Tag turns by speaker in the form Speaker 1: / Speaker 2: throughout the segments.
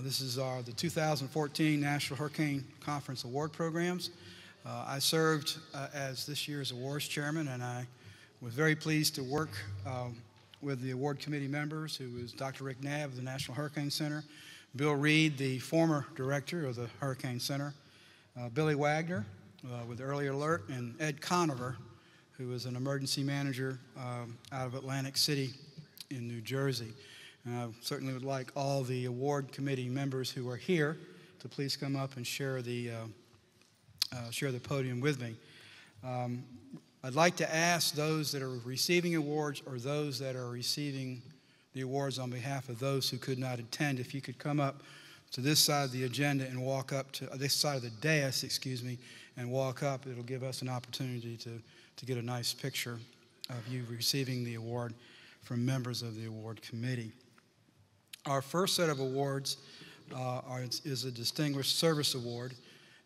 Speaker 1: This is the 2014 National Hurricane Conference Award Programs. I served as this year's awards chairman, and I was very pleased to work with the award committee members, who was Dr. Rick Knabb of the National Hurricane Center, Bill Reed, the former director of the Hurricane Center, Billy Wagner with Early Alert, and Ed Conover, who was an emergency manager out of Atlantic City in New Jersey. And I certainly would like all the award committee members who are here to please come up and share the podium with me. I'd like to ask those that are receiving awards or those that are receiving the awards on behalf of those who could not attend, if you could come up to this side of the agenda and walk up to this side of the dais, and walk up. It'll give us an opportunity to get a nice picture of you receiving the award from members of the award committee. Our first set of awards is a Distinguished Service Award,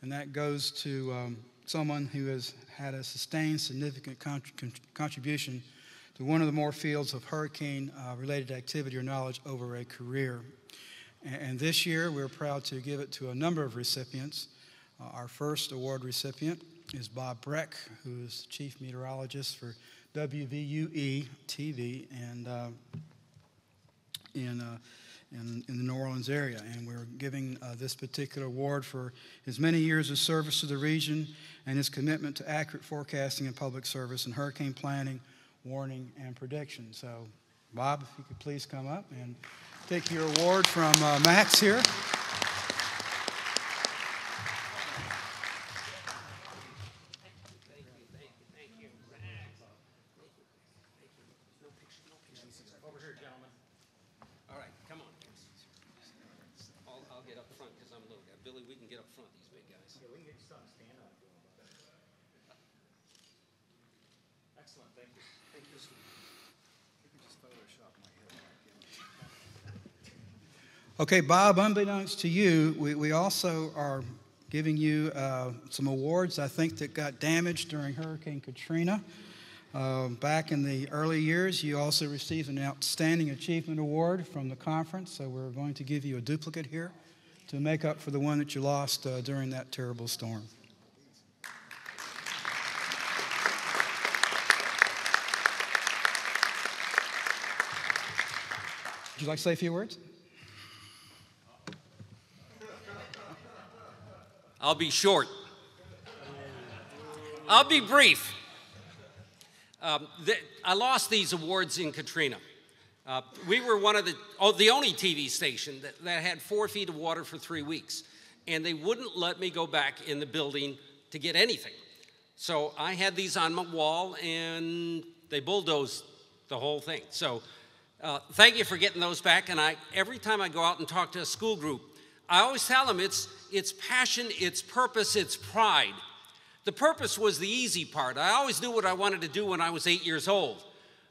Speaker 1: and that goes to someone who has had a sustained significant contribution to one of the more fields of hurricane-related activity or knowledge over a career. And this year, we're proud to give it to a number of recipients. Our first award recipient is Bob Breck, who is Chief Meteorologist for WVUE-TV and in the New Orleans area. And we're giving this particular award for his many years of service to the region and his commitment to accurate forecasting and public service and hurricane planning, warning, and prediction. So, Bob, if you could please come up and take your award from Max here. Okay, Bob, unbeknownst to you, we also are giving you some awards, I think, that got damaged during Hurricane Katrina. Back in the early years, you also received an Outstanding Achievement Award from the conference, so we're going to give you a duplicate here to make up for the one that you lost during that terrible storm. Would you like to say a few words?
Speaker 2: I'll be short. I'll be brief. I lost these awards in Katrina. We were one of the only TV station that had 4 feet of water for 3 weeks, and they wouldn't let me go back in the building to get anything. So I had these on my wall, and they bulldozed the whole thing. So thank you for getting those back. And every time I go out and talk to a school group, I always tell them it's passion, it's purpose, it's pride. The purpose was the easy part. I always knew what I wanted to do when I was 8 years old.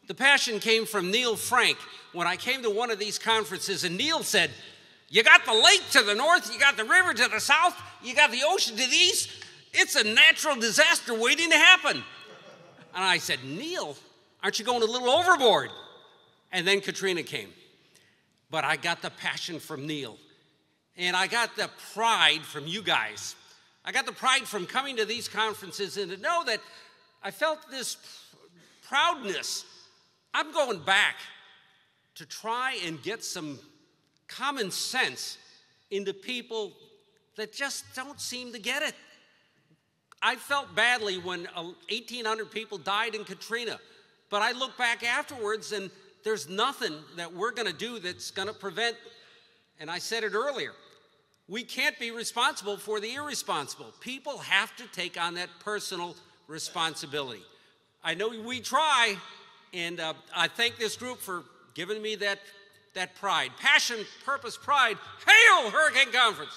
Speaker 2: The passion came from Neil Frank when I came to one of these conferences, and Neil said, "You got the lake to the north, you got the river to the south, you got the ocean to the east. It's a natural disaster waiting to happen." And I said, "Neil, aren't you going a little overboard?" And then Katrina came. But I got the passion from Neil. And I got the pride from you guys. I got the pride from coming to these conferences and to know that I felt this proudness. I'm going back to try and get some common sense into people that just don't seem to get it. I felt badly when 1,800 people died in Katrina, but I look back afterwards and there's nothing that we're going to do that's going to prevent, and I said it earlier, we can't be responsible for the irresponsible. People have to take on that personal responsibility. I know we try, and I thank this group for giving me that pride. Passion, purpose, pride. Hail, Hurricane Conference!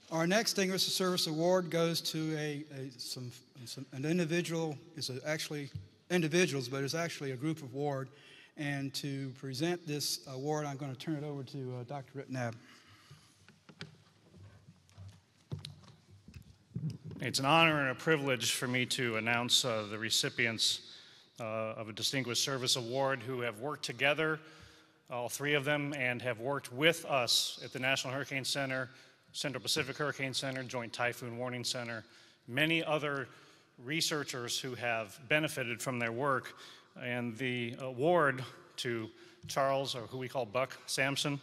Speaker 1: Our next Distinguished Service Award goes to an individual. It's actually individuals, but it's actually a group award. And to present this award, I'm going to turn it over to Dr. Rick Knabb.
Speaker 3: It's an honor and a privilege for me to announce the recipients of a Distinguished Service Award who have worked together, all three of them, and have worked with us at the National Hurricane Center, Central Pacific Hurricane Center, Joint Typhoon Warning Center, many other researchers who have benefited from their work. And the award to Charles, or who we call Buck Sampson,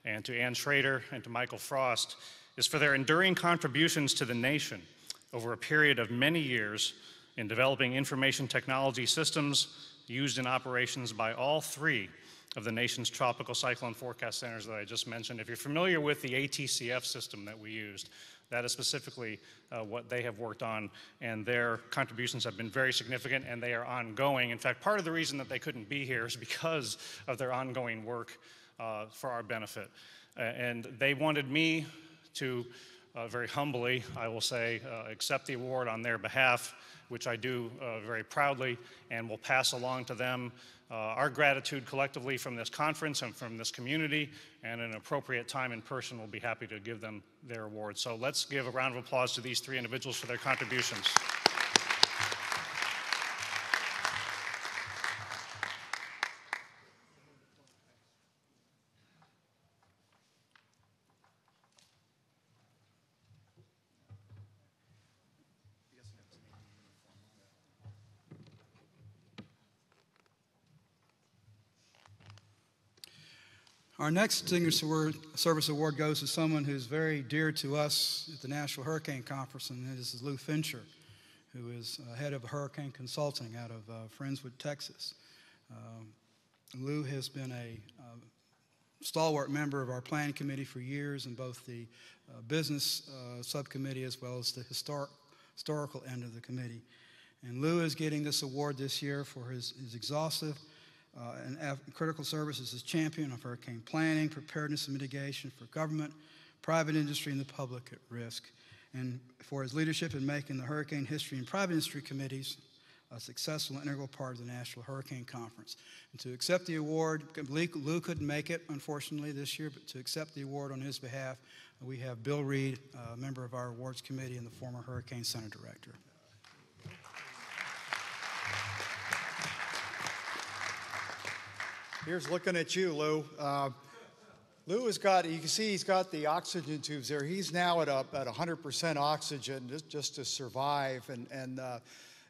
Speaker 3: and to Ann Schrader, and to Michael Frost, is for their enduring contributions to the nation over a period of many years in developing information technology systems used in operations by all three of the nation's tropical cyclone forecast centers that I just mentioned. If you're familiar with the ATCF system that we used, that is specifically what they have worked on, and their contributions have been very significant, and they are ongoing. In fact, part of the reason that they couldn't be here is because of their ongoing work for our benefit. And they wanted me to, very humbly, I will say, accept the award on their behalf, which I do very proudly, and will pass along to them our gratitude collectively from this conference and from this community, and at an appropriate time in person, we'll be happy to give them their award. So let's give a round of applause to these three individuals for their contributions.
Speaker 1: Our next Distinguished Service Award goes to someone who's very dear to us at the National Hurricane Conference, and this is Lou Fincher, who is head of hurricane consulting out of Friendswood, Texas. Lou has been a stalwart member of our planning committee for years in both the business subcommittee as well as the historical end of the committee. And Lou is getting this award this year for his exhaustive and critical services as champion of hurricane planning, preparedness, and mitigation for government, private industry, and the public at risk, and for his leadership in making the hurricane history and private industry committees a successful and integral part of the National Hurricane Conference. And to accept the award, Lou couldn't make it, unfortunately, this year, but to accept the award on his behalf, we have Bill Reed, a member of our awards committee and the former Hurricane Center director.
Speaker 4: Here's looking at you, Lou. Lou has got, you can see he's got the oxygen tubes there. He's now at 100% oxygen just to survive, and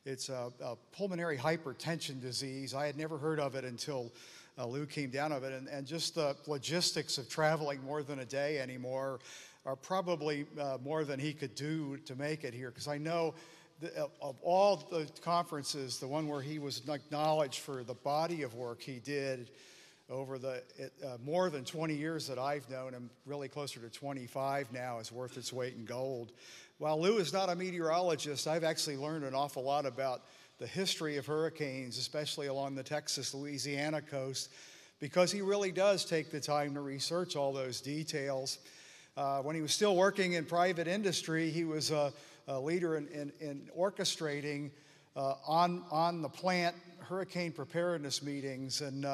Speaker 4: it's a pulmonary hypertension disease. I had never heard of it until Lou came down of it, and just the logistics of traveling more than a day anymore are probably more than he could do to make it here, because I know of all the conferences, the one where he was acknowledged for the body of work he did over the more than 20 years that I've known him, really closer to 25 now, is worth its weight in gold. While Lou is not a meteorologist, I've actually learned an awful lot about the history of hurricanes, especially along the Texas-Louisiana coast, because he really does take the time to research all those details. When he was still working in private industry, he was a leader in orchestrating on the plant hurricane preparedness meetings, and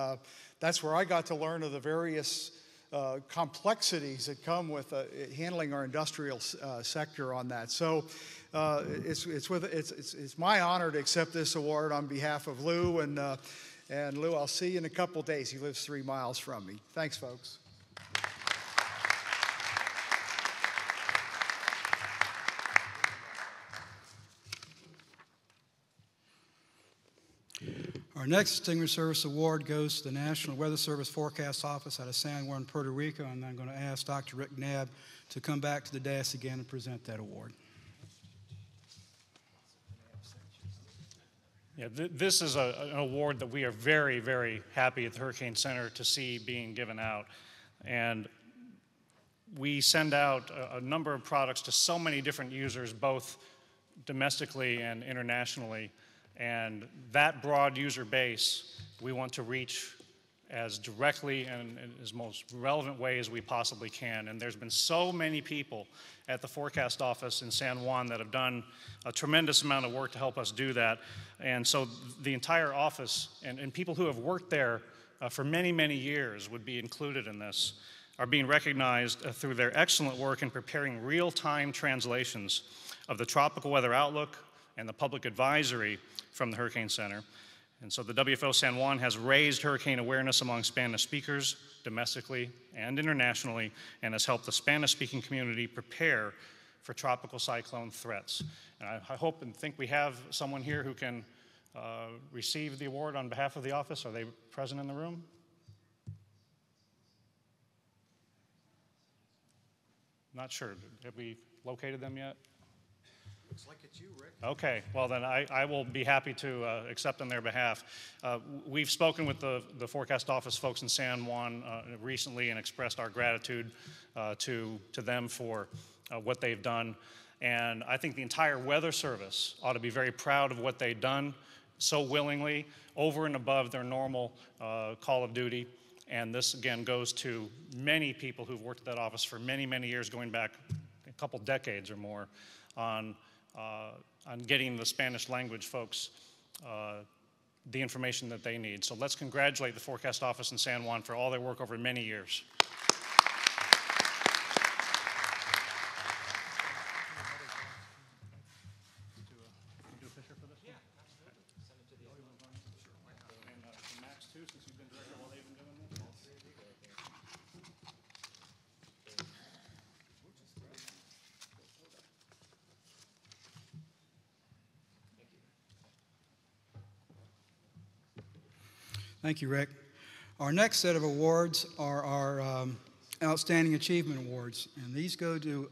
Speaker 4: that's where I got to learn of the various complexities that come with handling our industrial sector on that. So it's my honor to accept this award on behalf of Lou, and Lou, I'll see you in a couple days. He lives 3 miles from me. Thanks, folks.
Speaker 1: Our next Distinguished Service Award goes to the National Weather Service Forecast Office out of San Juan, Puerto Rico, and I'm going to ask Dr. Rick Knabb to come back to the dais again and present that award.
Speaker 3: Yeah, this is an award that we are very, very happy at the Hurricane Center to see being given out. And we send out a number of products to so many different users, both domestically and internationally. And that broad user base, we want to reach as directly and in as most relevant way as we possibly can. And there's been so many people at the forecast office in San Juan that have done a tremendous amount of work to help us do that. And so the entire office and people who have worked there for many, many years would be included in this, are being recognized through their excellent work in preparing real-time translations of the Tropical Weather Outlook and the Public Advisory from the Hurricane Center. And so the WFO San Juan has raised hurricane awareness among Spanish speakers domestically and internationally, and has helped the Spanish-speaking community prepare for tropical cyclone threats. And I hope and think we have someone here who can receive the award on behalf of the office. Are they present in the room? Not sure. Have we located them yet?
Speaker 4: Looks like it's you, Rick.
Speaker 3: Okay, well then I will be happy to accept on their behalf. We've spoken with the Forecast Office folks in San Juan recently and expressed our gratitude to them for what they've done. And I think the entire Weather Service ought to be very proud of what they've done so willingly, over and above their normal call of duty. And this, again, goes to many people who've worked at that office for many, many years, going back a couple decades or more, on getting the Spanish language folks the information that they need. So let's congratulate the Forecast Office in San Juan for all their work over many years.
Speaker 1: Thank you, Rick. Our next set of awards are our Outstanding Achievement Awards, and these go to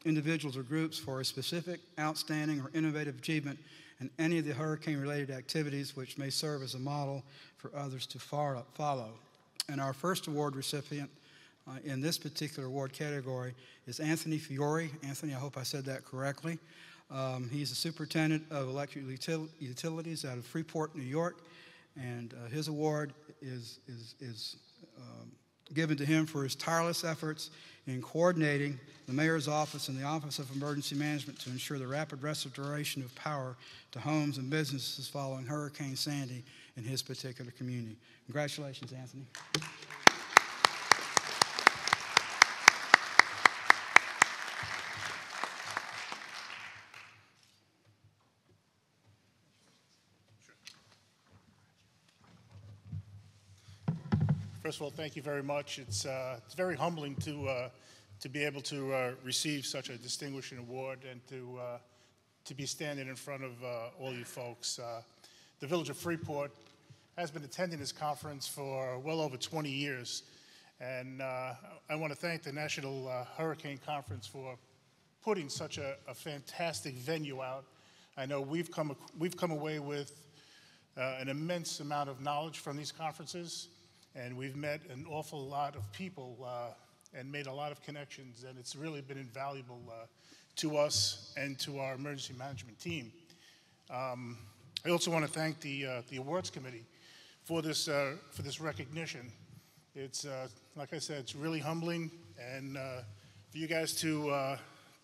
Speaker 1: individuals or groups for a specific, outstanding, or innovative achievement in any of the hurricane-related activities which may serve as a model for others to follow. And our first award recipient in this particular award category is Anthony Fiore. Anthony, I hope I said that correctly. He's the Superintendent of Electric Utilities out of Freeport, New York. And his award is given to him for his tireless efforts in coordinating the Mayor's Office and the Office of Emergency Management to ensure the rapid restoration of power to homes and businesses following Hurricane Sandy in his particular community. Congratulations, Anthony.
Speaker 5: First of all, thank you very much. It's very humbling to be able to receive such a distinguishing award and to be standing in front of all you folks. The Village of Freeport has been attending this conference for well over 20 years, and I want to thank the National Hurricane Conference for putting such a fantastic venue out. I know we've come away with an immense amount of knowledge from these conferences. And we've met an awful lot of people and made a lot of connections, and it's really been invaluable to us and to our emergency management team. I also want to thank the awards committee for this recognition. It's like I said, it's really humbling, and for you guys to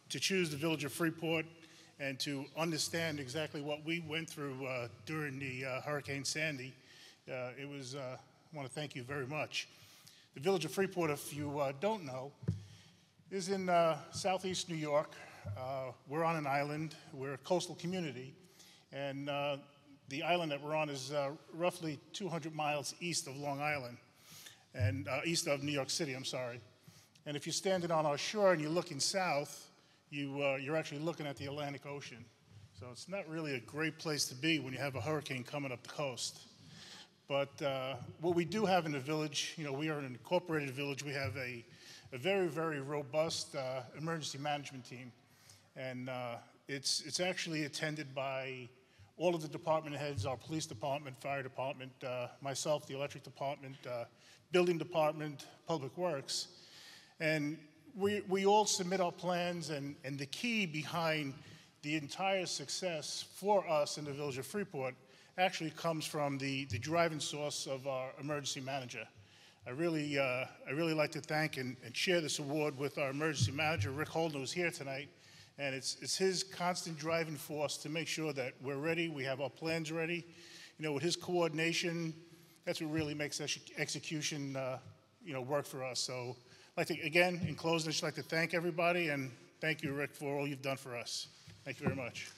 Speaker 5: choose the Village of Freeport and to understand exactly what we went through during the Hurricane Sandy, it was. I want to thank you very much. The Village of Freeport, if you don't know, is in southeast New York. We're on an island. We're a coastal community. And the island that we're on is roughly 200 miles east of Long Island, and east of New York City, I'm sorry. And if you're standing on our shore and you're looking south, you're actually looking at the Atlantic Ocean. So it's not really a great place to be when you have a hurricane coming up the coast. But what we do have in the village, we are an incorporated village. We have a very, very robust emergency management team. And it's actually attended by all of the department heads, our police department, fire department, myself, the electric department, building department, public works. And we all submit our plans, and the key behind the entire success for us in the Village of Freeport actually comes from the driving source of our emergency manager. I really like to thank and share this award with our emergency manager, Rick Holden, who's here tonight. And it's his constant driving force to make sure that we're ready, we have our plans ready. With his coordination, that's what really makes execution work for us. So I'd like to, again, in closing, I'd just like to thank everybody, and thank you, Rick, for all you've done for us. Thank you very much.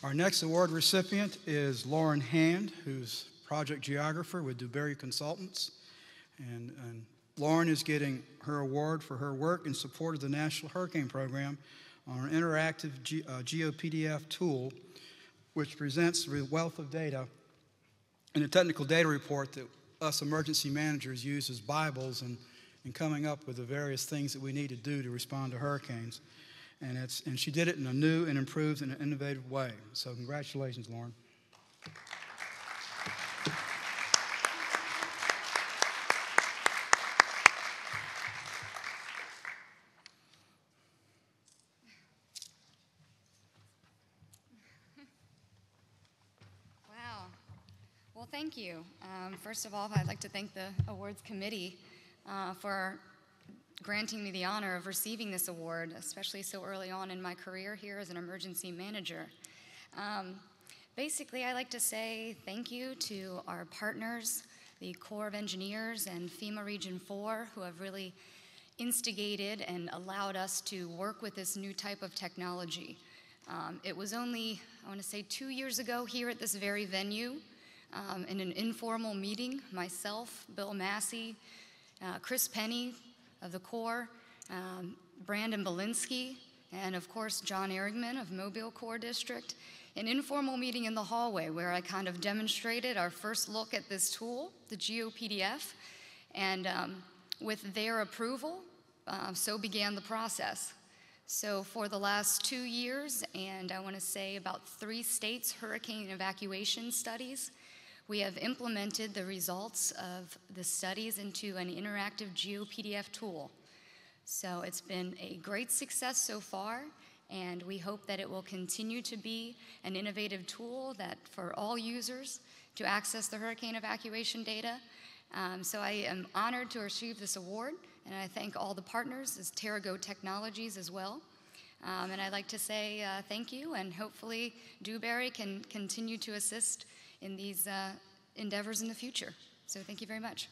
Speaker 1: Our next award recipient is Lauren Hand, who's project geographer with DuBarry Consultants. And Lauren is getting her award for her work in support of the National Hurricane Program on an interactive GeoPDF tool, which presents the wealth of data in a technical data report that us emergency managers use as Bibles in coming up with the various things that we need to do to respond to hurricanes. And she did it in a new and improved and innovative way. So congratulations, Lauren.
Speaker 6: Wow. Well, thank you. First of all, I'd like to thank the awards committee for granting me the honor of receiving this award, especially so early on in my career here as an emergency manager. Basically, I like to say thank you to our partners, the Corps of Engineers and FEMA Region 4, who have really instigated and allowed us to work with this new type of technology. It was only, I want to say, 2 years ago here at this very venue, in an informal meeting, myself, Bill Massey, Chris Penny of the Corps, Brandon Belinsky, and of course John Erringman of Mobile Corps District, an informal meeting in the hallway where I kind of demonstrated our first look at this tool, the GeoPDF, and with their approval, so began the process. So for the last 2 years, and I want to say about 3 states' hurricane evacuation studies, we have implemented the results of the studies into an interactive GeoPDF tool. So it's been a great success so far, and we hope that it will continue to be an innovative tool that for all users to access the hurricane evacuation data. So I am honored to receive this award, and I thank all the partners as TerraGo Technologies as well. And I'd like to say thank you, and hopefully DuBarry can continue to assist in these endeavors in the future. So thank you very much.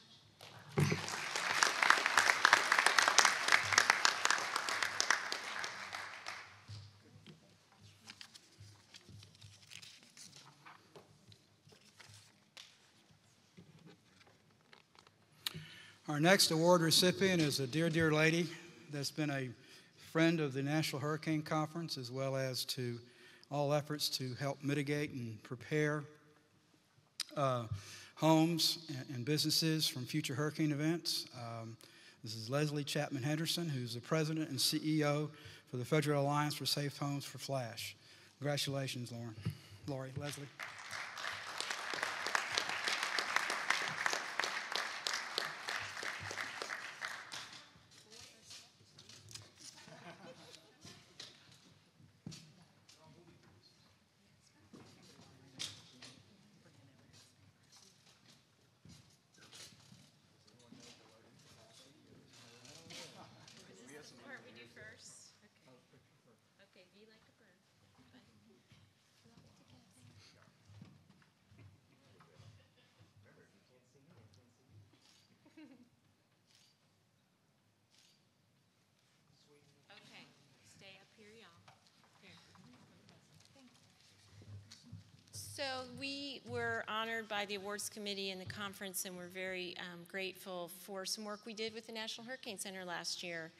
Speaker 1: Our next award recipient is a dear, dear lady that's been a friend of the National Hurricane Conference, as well as to all efforts to help mitigate and prepare homes and businesses from future hurricane events. This is Leslie Chapman Henderson, who's the president and CEO for the Federal Alliance for Safe Homes for Flash. Congratulations, Leslie.
Speaker 7: So we were honored by the awards committee and the conference, and we're very grateful for some work we did with the National Hurricane Center last year.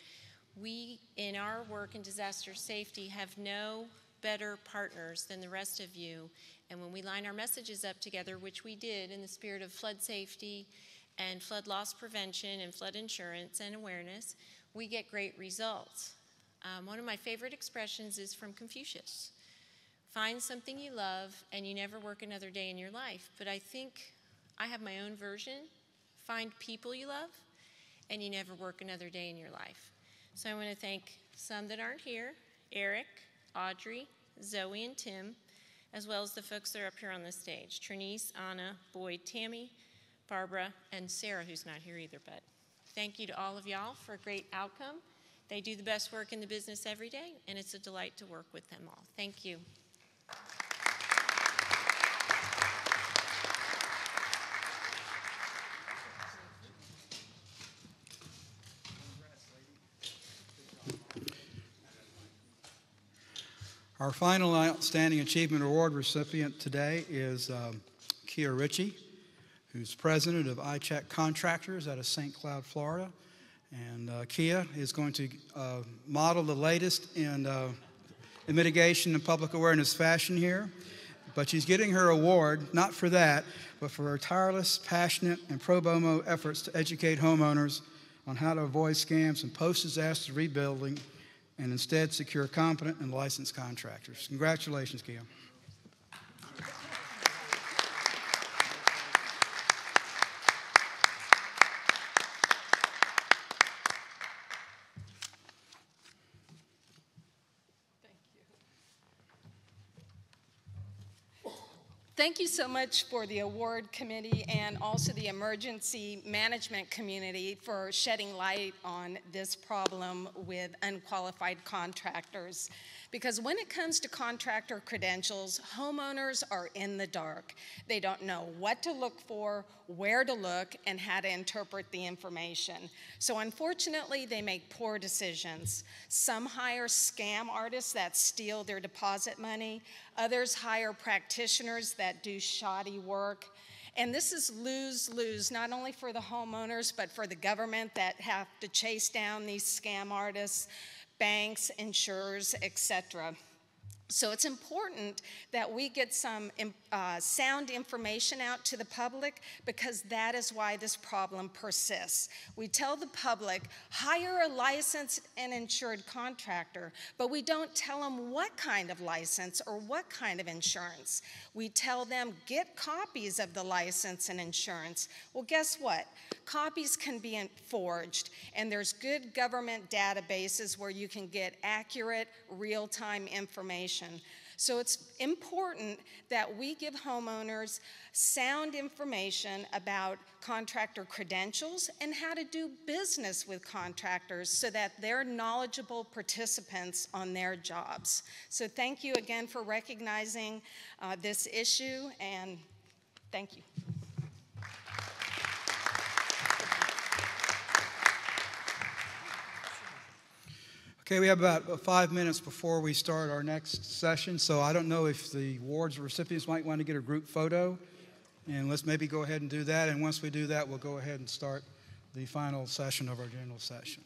Speaker 7: We, in our work in disaster safety, have no better partners than the rest of you. And when we line our messages up together, which we did in the spirit of flood safety and flood loss prevention and flood insurance and awareness, we get great results. One of my favorite expressions is from Confucius. Find something you love and you never work another day in your life. But I think I have my own version. Find people you love and you never work another day in your life. So I want to thank some that aren't here, Eric, Audrey, Zoe, and Tim, as well as the folks that are up here on the stage, Trinice, Anna, Boyd, Tammy, Barbara, and Sarah, who's not here either. But thank you to all of y'all for a great outcome. They do the best work in the business every day, and it's a delight to work with them all. Thank you.
Speaker 1: Our final Outstanding Achievement Award recipient today is Kia Ritchie, who's president of iCheck Contractors out of St. Cloud, Florida. And Kia is going to model the latest in mitigation and public awareness fashion here. But she's getting her award, not for that, but for her tireless, passionate, and pro bono efforts to educate homeowners on how to avoid scams and post-disaster rebuilding and instead secure competent and licensed contractors. Congratulations, Kia.
Speaker 8: Thank you so much for the award committee and also the emergency management community for shedding light on this problem with unqualified contractors. Because when it comes to contractor credentials, homeowners are in the dark. They don't know what to look for, where to look, and how to interpret the information. So unfortunately, they make poor decisions. Some hire scam artists that steal their deposit money. Others hire practitioners that do shoddy work. And this is lose-lose, not only for the homeowners, but for the government that have to chase down these scam artists, banks, insurers, etc. So it's important that we get some sound information out to the public, because that is why this problem persists. We tell the public, hire a licensed and insured contractor, but we don't tell them what kind of license or what kind of insurance. We tell them, get copies of the license and insurance. Well, guess what? Copies can be forged, and there's good government databases where you can get accurate, real-time information. So it's important that we give homeowners sound information about contractor credentials and how to do business with contractors so that they're knowledgeable participants on their jobs. So thank you again for recognizing this issue, and thank you.
Speaker 1: Okay, we have about 5 minutes before we start our next session, so I don't know if the awards recipients might want to get a group photo, and let's maybe go ahead and do that, and once we do that, we'll go ahead and start the final session of our general session.